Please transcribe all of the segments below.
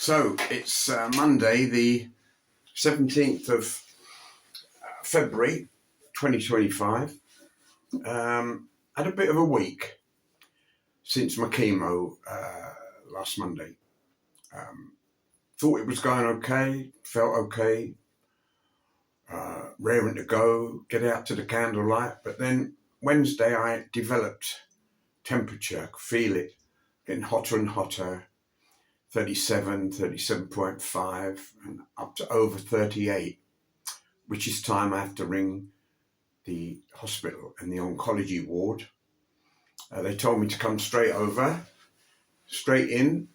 So it's Monday, the 17th of February 2025. Had a bit of a week since my chemo last Monday. Thought it was going okay, felt okay, raring to go, get out to the candlelight. But then Wednesday I developed temperature, could feel it getting hotter and hotter. 37, 37.5 and up to over 38, which is time I have to ring the hospital and the oncology ward. They told me to come straight over, straight in,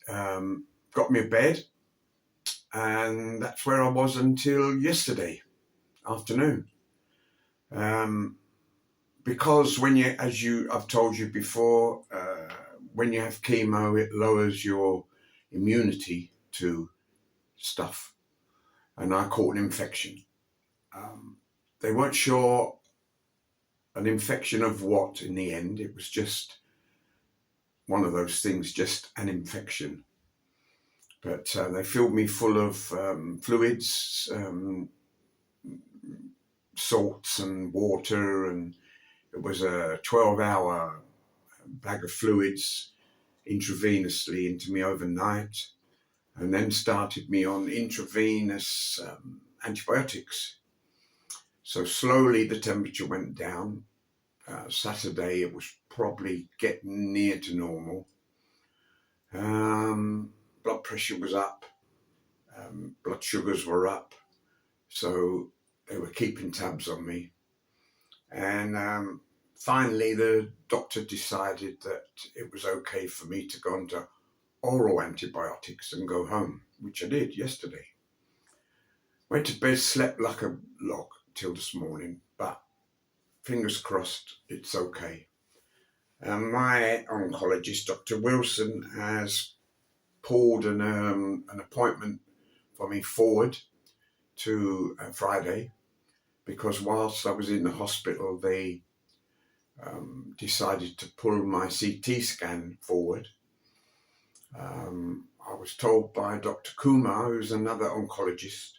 got me a bed, and that's where I was until yesterday afternoon. Because when you, I've told you before, when you have chemo, it lowers your immunity to stuff, and I caught an infection. They weren't sure an infection of what in the end. It was just one of those things, just an infection. But they filled me full of fluids, salts and water, and it was a 12-hour bag of fluids intravenously into me overnight, and then started me on intravenous antibiotics. So slowly the temperature went down. Saturday it was probably getting near to normal. Blood pressure was up, blood sugars were up, so they were keeping tabs on me. And finally the doctor decided that it was okay for me to go onto oral antibiotics and go home, which I did yesterday. Went to bed, slept like a log till this morning, but fingers crossed it's okay. My oncologist, Dr. Wilson, has pulled an appointment for me forward to Friday, because whilst I was in the hospital, they decided to pull my CT scan forward. I was told by Dr. Kumar, who's another oncologist,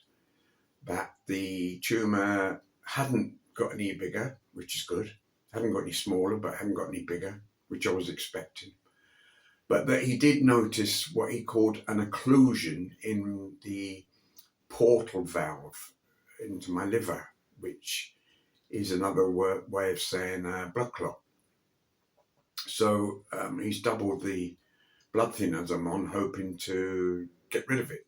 that the tumour hadn't got any bigger, which is good. Hadn't got any smaller, but hadn't got any bigger, which I was expecting. But that he did notice what he called an occlusion in the portal valve into my liver, which is another way of saying blood clot. So he's doubled the blood thinners I'm on, hoping to get rid of it.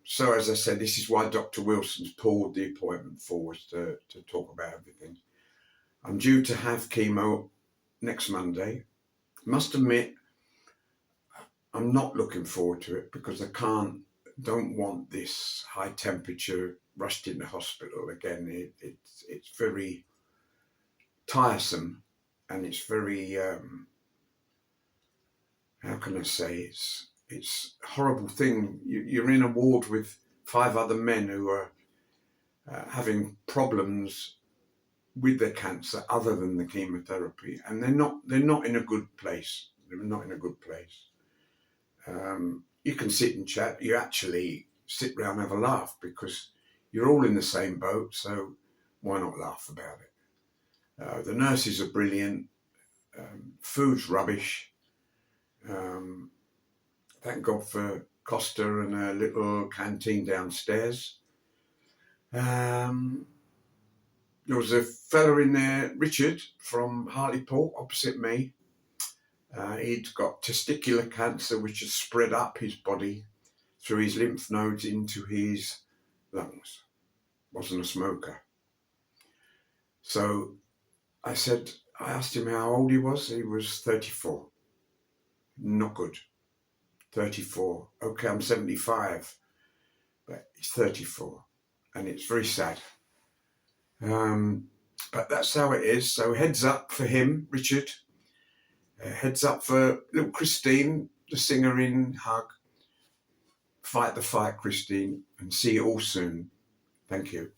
So as I said, this is why Dr. Wilson's pulled the appointment forward to talk about everything. I'm due to have chemo next Monday. Must admit, I'm not looking forward to it, because I don't want this high temperature rushed in the hospital again. It's very tiresome, and it's very, how can I say, it's a horrible thing. You're in a ward with 5 other men who are having problems with their cancer other than the chemotherapy, and they're not in a good place. They're not in a good place. You can sit and chat. You actually sit around and have a laugh, because you're all in the same boat, so why not laugh about it? The nurses are brilliant. Food's rubbish. Thank God for Costa and a little canteen downstairs. There was a fella in there, Richard, from Hartlepool, opposite me. He'd got testicular cancer, which has spread up his body through his lymph nodes into his lungs. Wasn't a smoker. So I asked him how old he was. He was 34. Not good. 34. Okay, I'm 75, but he's 34, and it's very sad. But that's how it is. So heads up for him, Richard. Heads up for little Christine, the singer in Hug. Fight the fight, Christine, and see you all soon. Thank you.